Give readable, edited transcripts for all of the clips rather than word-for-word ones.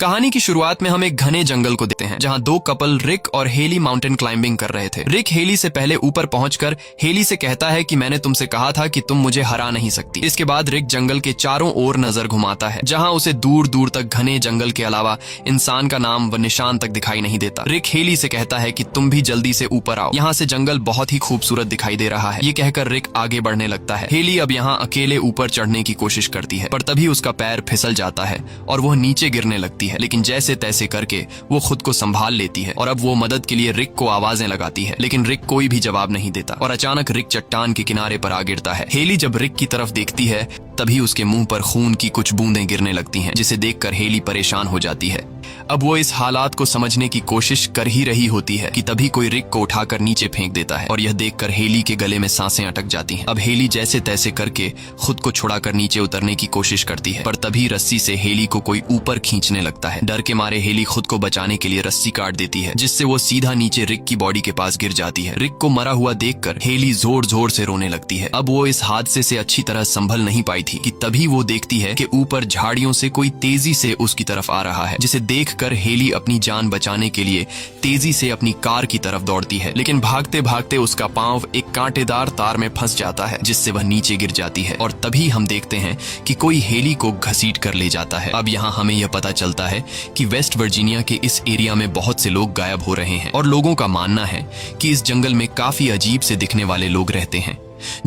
कहानी की शुरुआत में हम एक घने जंगल को देखते हैं जहां दो कपल रिक और हेली माउंटेन क्लाइंबिंग कर रहे थे। रिक हेली से पहले ऊपर पहुंचकर हेली से कहता है कि मैंने तुमसे कहा था कि तुम मुझे हरा नहीं सकती। इसके बाद रिक जंगल के चारों ओर नजर घुमाता है जहां उसे दूर दूर तक घने जंगल के अलावा इंसान का नाम व निशान तक दिखाई नहीं देता। रिक हेली से कहता है कि तुम भी जल्दी से ऊपर आओ, यहाँ से जंगल बहुत ही खूबसूरत दिखाई दे रहा है। ये कहकर रिक आगे बढ़ने लगता है। हेली अब यहाँ अकेले ऊपर चढ़ने की कोशिश करती है पर तभी उसका पैर फिसल जाता है और वह नीचे गिरने लगती है, लेकिन जैसे तैसे करके वो खुद को संभाल लेती है और अब वो मदद के लिए रिक को आवाजें लगाती है, लेकिन रिक कोई भी जवाब नहीं देता और अचानक रिक चट्टान के किनारे पर आ गिरता है। हेली जब रिक की तरफ देखती है तभी उसके मुंह पर खून की कुछ बूंदें गिरने लगती हैं, जिसे देखकर हेली परेशान हो जाती है। अब वो इस हालात को समझने की कोशिश कर ही रही होती है कि तभी कोई रिक को उठाकर नीचे फेंक देता है और यह देखकर हेली के गले में सांसें अटक जाती हैं। अब हेली जैसे तैसे करके खुद को छुड़ाकर नीचे उतरने की कोशिश करती है पर तभी रस्सी से हेली को कोई ऊपर खींचने लगता है। डर के मारे हेली खुद को बचाने के लिए रस्सी काट देती है जिससे वो सीधा नीचे रिक की बॉडी के पास गिर जाती है। रिक को मरा हुआ देखकर हेली जोर जोर से रोने लगती है। अब वो इस हादसे से अच्छी तरह संभल नहीं पाई थी कि तभी वो देखती है कि ऊपर झाड़ियों से कोई तेजी से उसकी तरफ आ रहा है, जिसे देखकर हेली अपनी जान बचाने के लिए तेजी से अपनी कार की तरफ दौड़ती है, लेकिन भागते भागते उसका पांव एक कांटेदार तार में फंस जाता है जिससे वह नीचे गिर जाती है और तभी हम देखते हैं कि कोई हेली को घसीट कर ले जाता है। अब यहाँ हमें यह पता चलता है कि वेस्ट वर्जीनिया के इस एरिया में बहुत से लोग गायब हो रहे हैं और लोगों का मानना है कि इस जंगल में काफी अजीब से दिखने वाले लोग रहते हैं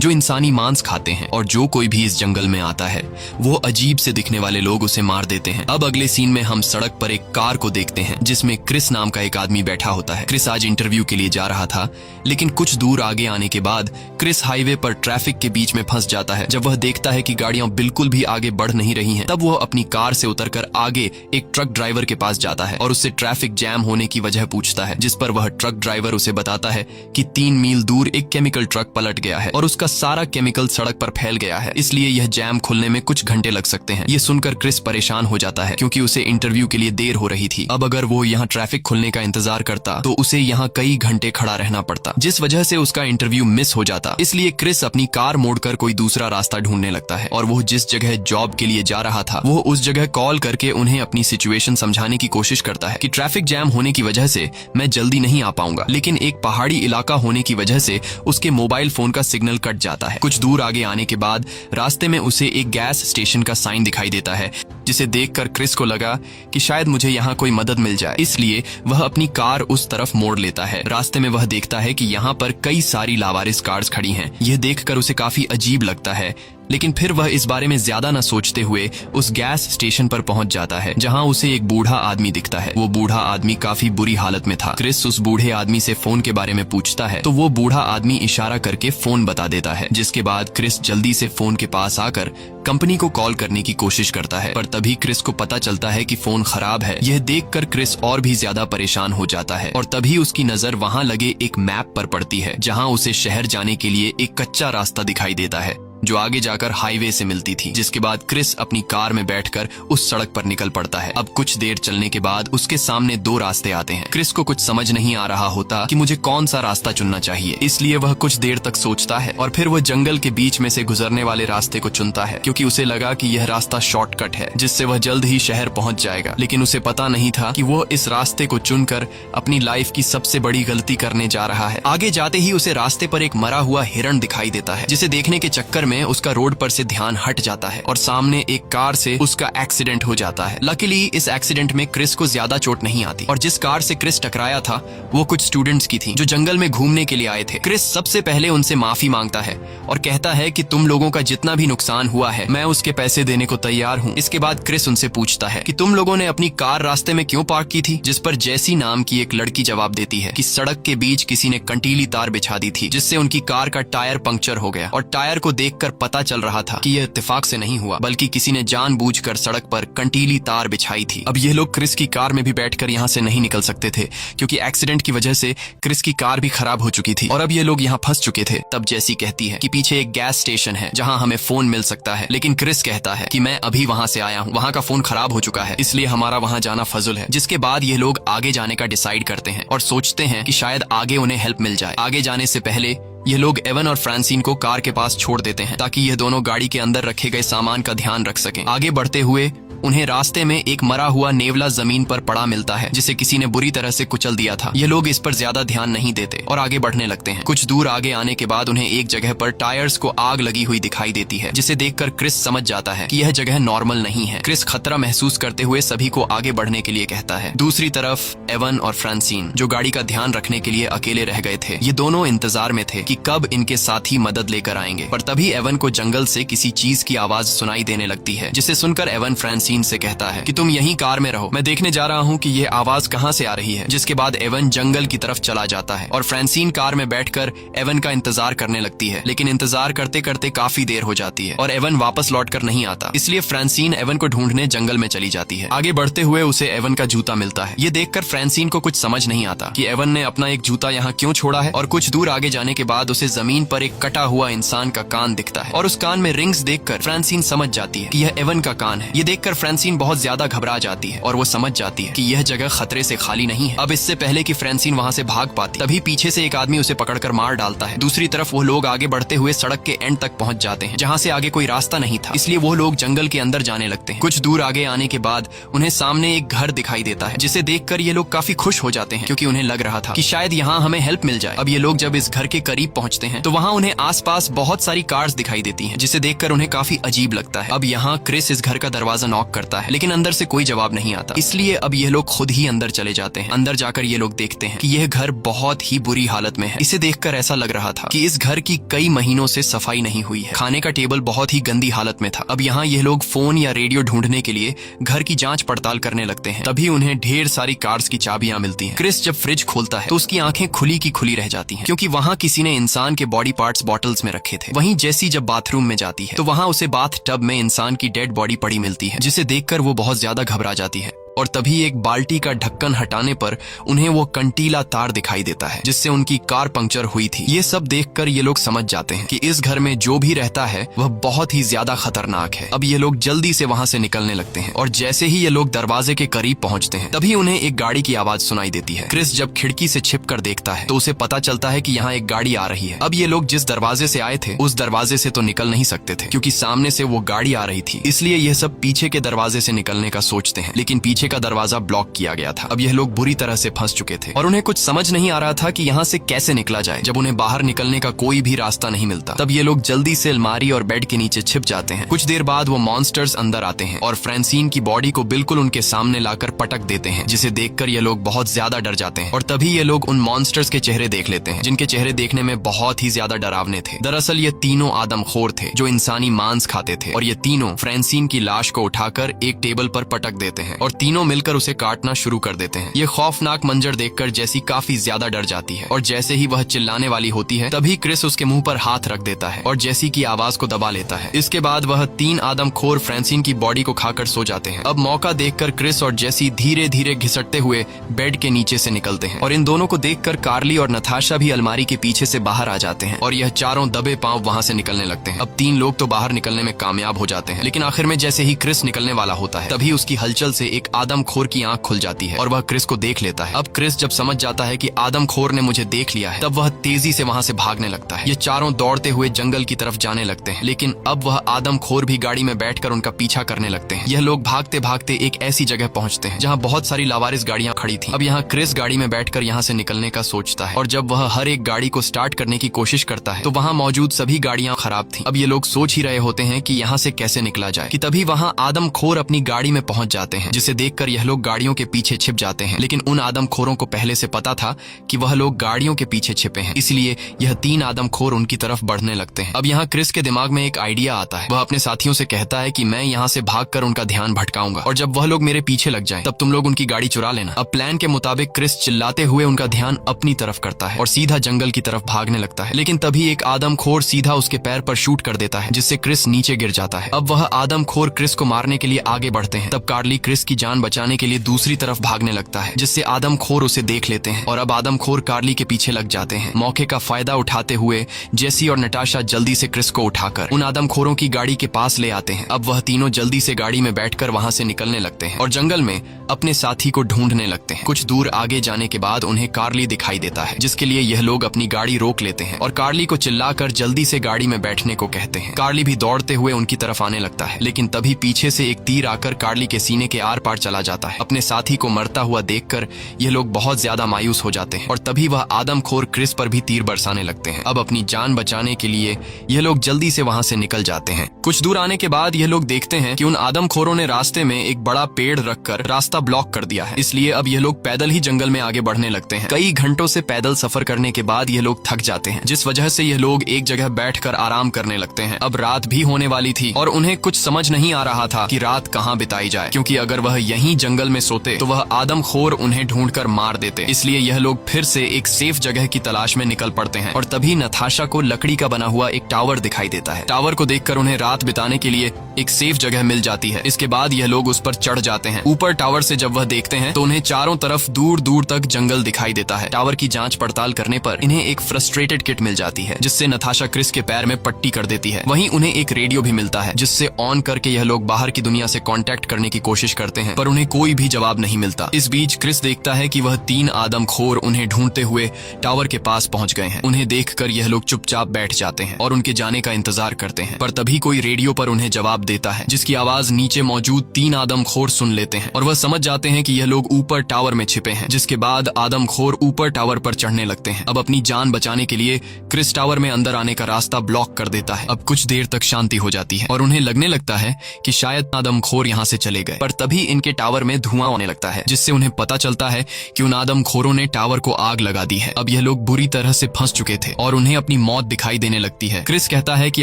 जो इंसानी मांस खाते हैं और जो कोई भी इस जंगल में आता है वो अजीब से दिखने वाले लोग उसे मार देते हैं। अब अगले सीन में हम सड़क पर एक कार को देखते हैं जिसमें क्रिस नाम का एक आदमी बैठा होता है। क्रिस आज इंटरव्यू के लिए जा रहा था, लेकिन कुछ दूर आगे आने के बाद क्रिस हाईवे पर ट्रैफिक के बीच में फंस जाता है। जब वह देखता है कि गाड़ियां बिल्कुल भी आगे बढ़ नहीं रही हैं, तब वह अपनी कार से उतरकर आगे एक ट्रक ड्राइवर के पास जाता है और उससे ट्रैफिक जैम होने की वजह पूछता है, जिस पर वह ट्रक ड्राइवर उसे बताता है कि 3 मील दूर एक केमिकल ट्रक पलट गया है और उसका सारा केमिकल सड़क पर फैल गया है, इसलिए यह जैम खुलने में कुछ घंटे लग सकते हैं। ये सुनकर क्रिस परेशान हो जाता है क्योंकि उसे इंटरव्यू के लिए देर हो रही थी। अब अगर वो यहाँ ट्रैफिक खुलने का इंतजार करता तो उसे यहाँ कई घंटे खड़ा रहना पड़ता, जिस वजह से उसका इंटरव्यू मिस हो जाता। इसलिए क्रिस अपनी कार मोड़कर कोई दूसरा रास्ता ढूंढने लगता है और वो जिस जगह जॉब के लिए जा रहा था वो उस जगह कॉल करके उन्हें अपनी सिचुएशन समझाने की कोशिश करता है कि ट्रैफिक जैम होने की वजह से मैं जल्दी नहीं आ पाऊंगा, लेकिन एक पहाड़ी इलाका होने की वजह से उसके मोबाइल फोन का सिग्नल कट जाता है। कुछ दूर आगे आने के बाद रास्ते में उसे एक गैस स्टेशन का साइन दिखाई देता है, जिसे देखकर क्रिस को लगा कि शायद मुझे यहाँ कोई मदद मिल जाए, इसलिए वह अपनी कार उस तरफ मोड़ लेता है। रास्ते में वह देखता है कि यहाँ पर कई सारी लावारिस कार्स खड़ी हैं। यह देखकर उसे काफी अजीब लगता है, लेकिन फिर वह इस बारे में ज्यादा न सोचते हुए उस गैस स्टेशन पर पहुंच जाता है जहां उसे एक बूढ़ा आदमी दिखता है। वो बूढ़ा आदमी काफी बुरी हालत में था। क्रिस उस बूढ़े आदमी से फोन के बारे में पूछता है तो वो बूढ़ा आदमी इशारा करके फोन बता देता है, जिसके बाद क्रिस जल्दी से फोन के पास आकर कंपनी को कॉल करने की कोशिश करता है पर तभी क्रिस को पता चलता है कि फोन खराब है। यह देखकर क्रिस और भी ज्यादा परेशान हो जाता है और तभी उसकी नजर वहां लगे एक मैप पर पड़ती है जहां उसे शहर जाने के लिए एक कच्चा रास्ता दिखाई देता है जो आगे जाकर हाईवे से मिलती थी, जिसके बाद क्रिस अपनी कार में बैठकर उस सड़क पर निकल पड़ता है। अब कुछ देर चलने के बाद उसके सामने 2 रास्ते आते हैं। क्रिस को कुछ समझ नहीं आ रहा होता कि मुझे कौन सा रास्ता चुनना चाहिए, इसलिए वह कुछ देर तक सोचता है और फिर वह जंगल के बीच में से गुजरने वाले रास्ते को चुनता है क्योंकि उसे लगा कि यह रास्ता शॉर्टकट है जिससे वह जल्द ही शहर पहुंच जाएगा। लेकिन उसे पता नहीं था कि वह इस रास्ते को चुनकर अपनी लाइफ की सबसे बड़ी गलती करने जा रहा है। आगे जाते ही उसे रास्ते पर एक मरा हुआ हिरण दिखाई देता है, जिसे देखने के चक्कर में उसका रोड पर से ध्यान हट जाता है और सामने एक कार से उसका एक्सीडेंट हो जाता है। लकीली इस एक्सीडेंट में क्रिस को ज्यादा चोट नहीं आती और जिस कार से क्रिस टकराया था वो कुछ स्टूडेंट्स की थी जो जंगल में घूमने के लिए आए थे। क्रिस सबसे पहले उनसे माफी मांगता है और कहता है कि तुम लोगों का जितना भी नुकसान हुआ है मैं उसके पैसे देने को तैयार हूँ। इसके बाद क्रिस उनसे पूछता है कि तुम लोगों ने अपनी कार रास्ते में क्यों पार्क की थी, जिस पर जैसी नाम की एक लड़की जवाब देती है कि सड़क के बीच किसी ने कंटीली तार बिछा दी थी जिससे उनकी कार का टायर पंक्चर हो गया और टायर को देखकर पता चल रहा था कि यह इत्तेफाक से नहीं हुआ बल्कि किसी ने जानबूझकर सड़क पर कंटीली तार बिछाई थी। अब ये लोग क्रिस की कार में भी बैठकर यहाँ से नहीं निकल सकते थे क्योंकि एक्सीडेंट की वजह से क्रिस की कार भी खराब हो चुकी थी और अब ये लोग यहाँ फंस चुके थे। तब जैसी कहती है कि पीछे एक गैस स्टेशन है जहाँ हमें फोन मिल सकता है, लेकिन क्रिस कहता है कि मैं अभी वहाँ से आया हूँ, वहाँ का फोन खराब हो चुका है, इसलिए हमारा वहाँ जाना फजुल है। जिसके बाद ये लोग आगे जाने का डिसाइड करते हैं और सोचते हैं कि शायद आगे उन्हें हेल्प मिल जाए। आगे जाने से पहले ये लोग एवन और फ्रांसिन को कार के पास छोड़ देते हैं ताकि यह दोनों गाड़ी के अंदर रखे गए सामान का ध्यान रख सकें। आगे बढ़ते हुए उन्हें रास्ते में एक मरा हुआ नेवला जमीन पर पड़ा मिलता है जिसे किसी ने बुरी तरह से कुचल दिया था। ये लोग इस पर ज्यादा ध्यान नहीं देते और आगे बढ़ने लगते हैं। कुछ दूर आगे आने के बाद उन्हें एक जगह पर टायर्स को आग लगी हुई दिखाई देती है, जिसे देखकर क्रिस समझ जाता है कि यह जगह नॉर्मल नहीं है। क्रिस खतरा महसूस करते हुए सभी को आगे बढ़ने के लिए कहता है। दूसरी तरफ एवन और फ्रांसिन, जो गाड़ी का ध्यान रखने के लिए अकेले रह गए थे, ये दोनों इंतजार में थे कि कब इनके साथी मदद लेकर आएंगे। पर तभी एवन को जंगल से किसी चीज की आवाज सुनाई देने लगती है, जिसे सुनकर एवन फ्रांसिन से कहता है कि तुम यहीं कार में रहो, मैं देखने जा रहा हूँ कि ये आवाज कहाँ से आ रही है। जिसके बाद एवन जंगल की तरफ चला जाता है और फ्रांसिन कार में बैठकर एवन का इंतजार करने लगती है। लेकिन इंतजार करते करते काफी देर हो जाती है और एवन वापस लौटकर नहीं आता। इसलिए फ्रांसिन एवन को ढूंढने जंगल में चली जाती है। आगे बढ़ते हुए उसे एवन का जूता मिलता है। ये देखकर फ्रांसिन को कुछ समझ नहीं आता कि एवन ने अपना एक जूता यहाँ क्यों छोड़ा है। और कुछ दूर आगे जाने के बाद उसे जमीन पर एक कटा हुआ इंसान का कान दिखता है और उस कान में रिंग्स देखकर फ्रांसिन समझ जाती है कि यह एवन का कान है। ये देखकर फ्रांसिन बहुत ज्यादा घबरा जाती है और वो समझ जाती है कि यह जगह खतरे से खाली नहीं है। अब इससे पहले कि फ्रांसिन वहाँ से भाग पाती, तभी पीछे से एक आदमी उसे पकड़कर मार डालता है। दूसरी तरफ वो लोग आगे बढ़ते हुए सड़क के एंड तक पहुंच जाते हैं, जहाँ से आगे कोई रास्ता नहीं था। इसलिए वो लोग जंगल के अंदर जाने लगते हैं। कुछ दूर आगे आने के बाद उन्हें सामने एक घर दिखाई देता है, जिसे देखकर ये लोग काफी खुश हो जाते हैं, क्योंकि उन्हें लग रहा था कि शायद यहाँ हमें हेल्प मिल जाए। अब ये लोग जब इस घर के करीब पहुंचते हैं तो वहाँ उन्हें आसपास बहुत सारी कार्स दिखाई देती हैं, जिसे देखकर उन्हें काफी अजीब लगता है। अब यहाँ क्रिस इस घर का दरवाजा नॉक करता है, लेकिन अंदर से कोई जवाब नहीं आता। इसलिए अब ये लोग खुद ही अंदर चले जाते हैं। अंदर जाकर ये लोग देखते हैं कि यह घर बहुत ही बुरी हालत में है। इसे देखकर ऐसा लग रहा था कि इस घर की कई महीनों से सफाई नहीं हुई है। खाने का टेबल बहुत ही गंदी हालत में था। अब यहाँ ये लोग फोन या रेडियो ढूंढने के लिए घर की जांच पड़ताल करने लगते हैं। तभी उन्हें ढेर सारी कार्स की चाबियां मिलती हैं। क्रिस जब फ्रिज खोलता है तो उसकी आंखें खुली की खुली रह जाती हैं, क्योंकि वहाँ किसी ने इंसान के बॉडी पार्ट्स बॉटल्स में रखे थे। वहीं जेसी जब बाथरूम में जाती है तो वहाँ उसे बाथ टब में इंसान की डेड बॉडी पड़ी मिलती है, जिसे देखकर वो बहुत ज्यादा घबरा जाती है। और तभी एक बाल्टी का ढक्कन हटाने पर उन्हें वो कंटीला तार दिखाई देता है, जिससे उनकी कार पंक्चर हुई थी। ये सब देखकर ये लोग समझ जाते हैं कि इस घर में जो भी रहता है वह बहुत ही ज्यादा खतरनाक है। अब ये लोग जल्दी से वहाँ से निकलने लगते हैं और जैसे ही ये लोग दरवाजे के करीब पहुँचते हैं तभी उन्हें एक गाड़ी की आवाज सुनाई देती है। क्रिस जब खिड़की से छिपकर देखता है तो उसे पता चलता है कि यहाँ एक गाड़ी आ रही है। अब ये लोग जिस दरवाजे से आए थे उस दरवाजे से तो निकल नहीं सकते थे, क्योंकि सामने से वो गाड़ी आ रही थी। इसलिए ये सब पीछे के दरवाजे से निकलने का सोचते हैं, लेकिन पीछे का दरवाजा ब्लॉक किया गया था। अब यह लोग बुरी तरह से फंस चुके थे और उन्हें कुछ समझ नहीं आ रहा था कि यहाँ से कैसे निकला जाए। जब उन्हें बाहर निकलने का कोई भी रास्ता नहीं मिलता तब ये लोग जल्दी से अलमारी और बेड के नीचे छिप जाते हैं। कुछ देर बाद वो मॉन्स्टर्स अंदर आते हैं और फ्रांसिन की बॉडी को बिल्कुल उनके सामने लाकर पटक देते हैं, जिसे देखकर ये लोग बहुत ज्यादा डर जाते हैं। और तभी ये लोग उन मॉन्स्टर्स के चेहरे देख लेते हैं, जिनके चेहरे देखने में बहुत ही ज्यादा डरावने थे। दरअसल ये तीनों आदमखोर थे जो इंसानी मांस खाते थे, और ये तीनों फ्रांसिन की लाश को उठाकर एक टेबल पर पटक देते हैं और तीनों मिलकर उसे काटना शुरू कर देते हैं। ये खौफनाक मंजर देखकर जेसी काफी ज्यादा डर जाती है और जैसे ही वह चिल्लाने वाली होती है तभी क्रिस उसके मुंह पर हाथ रख देता है और जेसी की आवाज को दबा लेता है। इसके बाद वह तीन आदमखोर फ्रांसिन की बॉडी को खाकर सो जाते हैं। अब मौका देखकर क्रिस और जेसी धीरे धीरे घिसटते हुए बेड के नीचे से निकलते हैं और इन दोनों को देखकर कार्ली और नताशा भी अलमारी के पीछे से बाहर आ जाते हैं और यह चारों दबे पांव वहां से निकलने लगते हैं। अब तीन लोग तो बाहर निकलने में कामयाब हो जाते हैं, लेकिन आखिर में जैसे ही क्रिस निकलने वाला होता है तभी उसकी हलचल से एक आदमखोर की आंख खुल जाती है और वह क्रिस को देख लेता है। अब क्रिस जब समझ जाता है कि आदमखोर ने मुझे देख लिया है तब वह तेजी से वहां से भागने लगता है। ये चारों दौड़ते हुए जंगल की तरफ जाने लगते हैं, लेकिन अब वह आदमखोर भी गाड़ी में बैठकर उनका पीछा करने लगते हैं। यह लोग भागते भागते एक ऐसी जगह पहुंचते हैं जहां बहुत सारी लावारिस गाड़ियां खड़ी थी। अब यहाँ क्रिस गाड़ी में बैठकर यहाँ से निकलने का सोचता है और जब वह हर एक गाड़ी को स्टार्ट करने की कोशिश करता है तो वहाँ मौजूद सभी गाड़ियां खराब थी। अब ये लोग सोच ही रहे होते हैं कि यहाँ से कैसे निकला जाए कि तभी वहाँ आदमखोर अपनी गाड़ी में पहुंच जाते हैं, जिसे देखकर यह लोग गाड़ियों के पीछे छिप जाते हैं। लेकिन उन आदमखोरों को पहले से पता था कि वह लोग गाड़ियों के पीछे छिपे हैं, इसलिए यह तीन आदमखोर उनकी तरफ बढ़ने लगते हैं। अब यहाँ क्रिस के दिमाग में एक आइडिया आता है। वह अपने साथियों से कहता है कि मैं यहाँ से भागकर उनका ध्यान भटकाऊंगा और जब वह लोग मेरे पीछे लग जाएं तब तुम लोग उनकी गाड़ी चुरा लेना। अब प्लान के मुताबिक क्रिस चिल्लाते हुए उनका ध्यान अपनी तरफ करता है और सीधा जंगल की तरफ भागने लगता है, लेकिन तभी एक आदमखोर सीधा उसके पैर पर शूट कर देता है, जिससे क्रिस नीचे गिर जाता है। अब वह आदमखोर क्रिस को मारने के लिए आगे बढ़ते हैं। तब कार्ली क्रिस की जान बचाने के लिए दूसरी तरफ भागने लगता है, जिससे आदमखोर उसे देख लेते हैं और अब आदमखोर कार्ली के पीछे लग जाते हैं। मौके का फायदा उठाते हुए जेसी और नटाशा जल्दी से क्रिस को उठाकर उन आदमखोरों की गाड़ी के पास ले आते हैं। अब वह तीनों जल्दी से गाड़ी में बैठकर वहां से निकलने लगते हैं और जंगल में अपने साथी को ढूंढने लगते हैं। कुछ दूर आगे जाने के बाद उन्हें कार्ली दिखाई देता है, जिसके लिए यह लोग अपनी गाड़ी रोक लेते हैं और कार्ली को चिल्लाकर जल्दी से गाड़ी में बैठने को कहते हैं। कार्ली भी दौड़ते हुए उनकी तरफ आने लगता है, लेकिन तभी पीछे से एक तीर आकर कार्ली के सीने के आर पार चला जाता है। अपने साथी को मरता हुआ देखकर यह लोग बहुत ज्यादा मायूस हो जाते हैं और तभी वह आदमखोर क्रिस पर भी तीर बरसाने लगते हैं। अब अपनी जान बचाने के लिए यह लोग जल्दी से वहां से निकल जाते हैं। कुछ दूर आने के बाद यह लोग देखते हैं कि उन आदमखोरों ने रास्ते में एक बड़ा पेड़ रखकर रास्ता ब्लॉक कर दिया है, इसलिए अब यह लोग पैदल ही जंगल में आगे बढ़ने लगते हैं। कई घंटों से पैदल सफर करने के बाद यह लोग थक जाते हैं, जिस वजह से यह लोग एक जगह बैठकर आराम करने लगते हैं। अब रात भी होने वाली थी और उन्हें कुछ समझ नहीं आ रहा था कि रात कहाँ बिताई जाए, क्योंकि अगर वह यहीं जंगल में सोते तो वह आदमखोर उन्हें ढूंढकर मार देते। इसलिए यह लोग फिर से एक सेफ जगह की तलाश में निकल पड़ते हैं और तभी नताशा को लकड़ी का बना हुआ एक टावर दिखाई देता है। टावर को देखकर उन्हें रात बिताने के लिए एक सेफ जगह मिल जाती है। इसके बाद यह लोग उस पर चढ़ जाते हैं। ऊपर टावर से जब वह देखते हैं तो उन्हें चारों तरफ दूर दूर तक जंगल दिखाई देता है। टावर की जांच पड़ताल करने पर इन्हें एक फ्रस्ट्रेटेड किट मिल जाती है, जिससे नताशा क्रिस के पैर में पट्टी कर देती है। वहीं उन्हें एक रेडियो भी मिलता है, जिससे ऑन करके यह लोग बाहर की दुनिया से कांटेक्ट करने की कोशिश करते हैं, पर उन्हें कोई भी जवाब नहीं मिलता। इस बीच क्रिस देखता है कि वह तीन आदमखोर उन्हें ढूंढते हुए टावर के पास पहुंच गए हैं। उन्हें देखकर यह लोग चुपचाप बैठ जाते हैं और उनके जाने का इंतजार करते हैं, पर तभी कोई रेडियो पर उन्हें जवाब देता है, जिसकी आवाज नीचे मौजूद तीन आदमखोर सुन लेते हैं और वह समझ जाते हैं कि यह लोग ऊपर टावर में छिपे हैं। जिसके बाद आदमखोर ऊपर टावर पर चढ़ने लगते हैं। अब अपनी जान बचाने के लिए क्रिस टावर में अंदर आने का रास्ता ब्लॉक कर देता है। अब कुछ देर तक शांति हो जाती है और उन्हें लगने लगता है कि शायद आदमखोर यहाँ से चले गए, पर तभी इनके टावर में धुआं होने लगता है, जिससे उन्हें पता चलता है कि उन आदमखोरों ने टावर को आग लगा दी है। अब यह लोग बुरी तरह से फंस चुके थे और उन्हें अपनी मौत दिखाई देने लगती है। क्रिस कहता है कि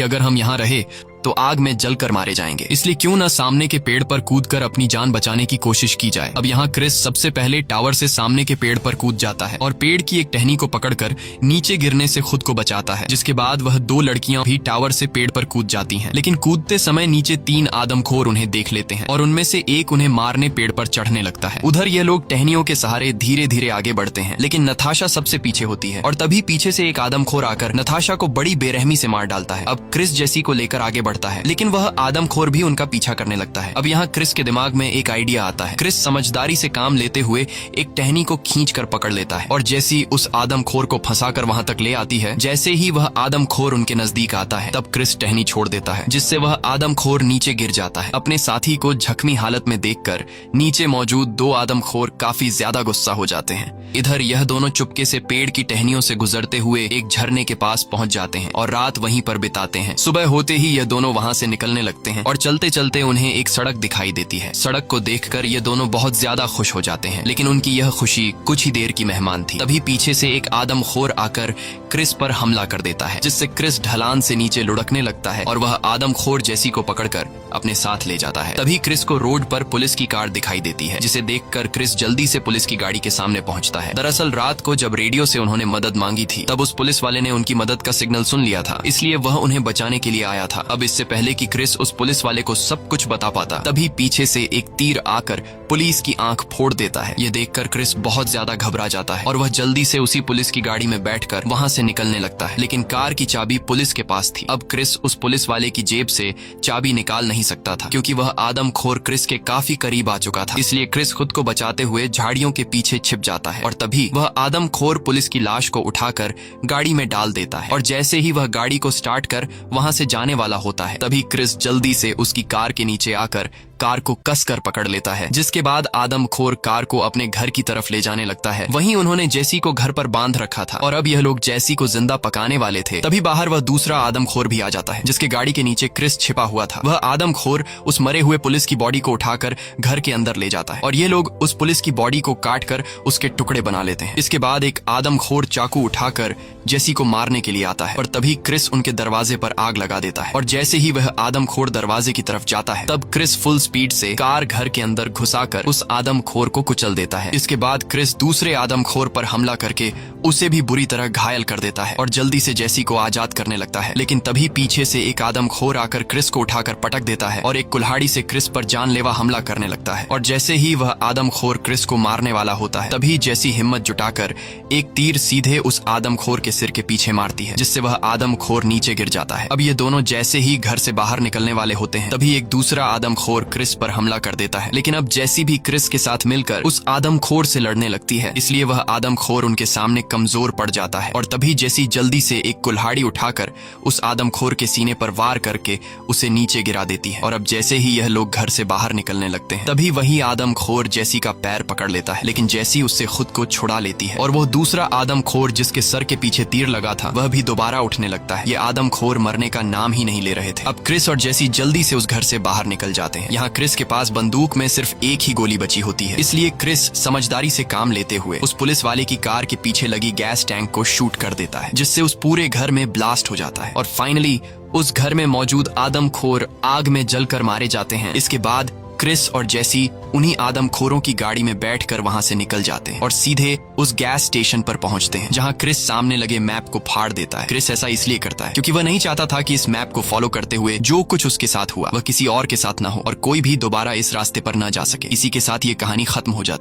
अगर हम यहाँ रहे तो आग में जलकर मारे जाएंगे, इसलिए क्यों न सामने के पेड़ पर कूदकर अपनी जान बचाने की कोशिश की जाए। अब यहाँ क्रिस सबसे पहले टावर से सामने के पेड़ पर कूद जाता है और पेड़ की एक टहनी को पकड़कर नीचे गिरने से खुद को बचाता है। जिसके बाद वह दो लड़कियां भी टावर से पेड़ पर कूद जाती हैं, लेकिन कूदते समय नीचे तीन आदमखोर उन्हें देख लेते हैं और उनमें से एक उन्हें मारने पेड़ पर चढ़ने लगता है। उधर ये लोग टहनियों के सहारे धीरे धीरे आगे बढ़ते हैं, लेकिन नताशा सबसे पीछे होती है और तभी पीछे से एक आदमखोर आकर नताशा को बड़ी बेरहमी से मार डालता है। अब क्रिस जेसी को लेकर आगे बढ़ता है, लेकिन वह आदमखोर भी उनका पीछा करने लगता है। अब यहाँ क्रिस के दिमाग में एक आइडिया आता है। क्रिस समझदारी से काम लेते हुए एक टहनी को खींचकर पकड़ लेता है और जैसी उस आदमखोर को फंसाकर वहां तक ले आती है, जैसे ही वह आदमखोर उनके नजदीक आता है तब क्रिस टहनी छोड़ देता है, जिससे वह आदमखोर नीचे गिर जाता है। अपने साथी को जख्मी हालत में देखकर नीचे मौजूद दो आदमखोर काफी ज्यादा गुस्सा हो जाते हैं। इधर यह दोनों चुपके से पेड़ की टहनियों से गुजरते हुए एक झरने के पास पहुंच जाते हैं और रात वहीं पर बिताते हैं। सुबह होते ही यह दोनों वहां से निकलने लगते हैं और चलते चलते उन्हें एक सड़क दिखाई देती है। सड़क को देखकर ये दोनों बहुत ज्यादा खुश हो जाते हैं, लेकिन उनकी यह खुशी कुछ ही देर की मेहमान थी। तभी पीछे से एक आदमखोर आकर क्रिस पर हमला कर देता है, जिससे क्रिस ढलान से नीचे लुढ़कने लगता है और वह आदमखोर जेसी को पकड़कर अपने साथ ले जाता है। तभी क्रिस को रोड पर पुलिस की कार दिखाई देती है, जिसे देखकर क्रिस जल्दी से पुलिस की गाड़ी के सामने पहुंचता है। दरअसल रात को जब रेडियो से उन्होंने मदद मांगी थी, तब उस पुलिस वाले ने उनकी मदद का सिग्नल सुन लिया था, इसलिए वह उन्हें बचाने के लिए आया था। अब इससे पहले कि क्रिस उस पुलिस वाले को सब कुछ बता पाता, तभी पीछे से एक तीर आकर पुलिस की आंख फोड़ देता है। ये देखकर क्रिस बहुत ज्यादा घबरा जाता है और वह जल्दी से उसी पुलिस की गाड़ी में बैठकर वहां से निकलने लगता है, लेकिन कार की चाबी पुलिस के पास थी। अब क्रिस उस पुलिस वाले की जेब से चाबी निकाल नहीं सकता था, क्योंकि वह आदमखोर क्रिस के काफी करीब आ चुका था। इसलिए क्रिस खुद को बचाते हुए झाड़ियों के पीछे छिप जाता है और तभी वह आदमखोर पुलिस की लाश को उठाकर गाड़ी में डाल देता है और जैसे ही वह गाड़ी को स्टार्ट कर वहां से जाने वाला होता है, तभी क्रिस जल्दी से उसकी कार के नीचे आकर कार को कसकर पकड़ लेता है, जिसके बाद आदमखोर कार को अपने घर की तरफ ले जाने लगता है। वहीं उन्होंने जेसी को घर पर बांध रखा था और अब यह लोग जेसी को जिंदा पकाने वाले थे। तभी बाहर वह दूसरा आदमखोर भी आ जाता है, जिसके गाड़ी के नीचे क्रिस छिपा हुआ था। वह आदमखोर उस मरे हुए पुलिस की बॉडी को उठाकर घर के अंदर ले जाता है और ये लोग उस पुलिस की बॉडी को काट कर उसके टुकड़े बना लेते हैं। इसके बाद एक आदमखोर चाकू उठाकर जेसी को मारने के लिए आता है और तभी क्रिस उनके दरवाजे पर आग लगा देता है और जैसे ही वह आदमखोर दरवाजे की तरफ जाता है, तब क्रिस फुल स्पीड से कार घर के अंदर घुसाकर उस आदमखोर को कुचल देता है। इसके बाद क्रिस दूसरे आदमखोर पर हमला करके उसे भी बुरी तरह घायल कर देता है और जल्दी से जेसी को आजाद करने लगता है। लेकिन तभी पीछे से एक आदमखोर आकर क्रिस को उठाकर पटक देता है और एक कुल्हाड़ी से क्रिस पर जानलेवा हमला करने लगता है। और जैसे ही वह आदमखोर क्रिस को मारने वाला होता है, तभी जेसी हिम्मत जुटाकर एक तीर सीधे उस आदमखोर के सिर के पीछे मारती है, जिससे वह आदमखोर नीचे गिर जाता है। अब ये दोनों जैसे ही घर से बाहर निकलने वाले होते हैं, तभी एक दूसरा आदमखोर क्रिस पर हमला कर देता है। लेकिन अब जेसी भी क्रिस के साथ मिलकर उस आदमखोर से लड़ने लगती है, इसलिए वह आदमखोर उनके सामने कमजोर पड़ जाता है। और तभी जेसी जल्दी से एक कुल्हाड़ी उठाकर उस आदमखोर के सीने पर वार करके उसे नीचे गिरा देती है। और अब जैसे ही यह लोग घर से बाहर निकलने लगते हैं, तभी वही आदमखोर जेसी का पैर पकड़ लेता है। लेकिन जेसी उससे खुद को छुड़ा लेती है और वो दूसरा आदमखोर जिसके सर के पीछे तीर लगा था, वह भी दोबारा उठने लगता है। ये आदमखोर मरने का नाम ही नहीं ले रहे थे। अब क्रिस और जेसी जल्दी से उस घर से बाहर निकल जाते हैं। यहाँ क्रिस के पास बंदूक में सिर्फ एक ही गोली बची होती है, इसलिए क्रिस समझदारी से काम लेते हुए उस पुलिस वाले की कार के पीछे लगी गैस टैंक को शूट कर देता है, जिससे उस पूरे घर में ब्लास्ट हो जाता है और फाइनली उस घर में मौजूद आदमखोर आग में जलकर मारे जाते हैं। इसके बाद क्रिस और जेसी उन्हीं आदमखोरों की गाड़ी में बैठकर वहां से निकल जाते हैं और सीधे उस गैस स्टेशन पर पहुंचते हैं, जहां क्रिस सामने लगे मैप को फाड़ देता है। क्रिस ऐसा इसलिए करता है क्योंकि वह नहीं चाहता था कि इस मैप को फॉलो करते हुए जो कुछ उसके साथ हुआ वह किसी और के साथ न हो और कोई भी दोबारा इस रास्ते पर न जा सके। इसी के साथ ये कहानी खत्म हो जाती।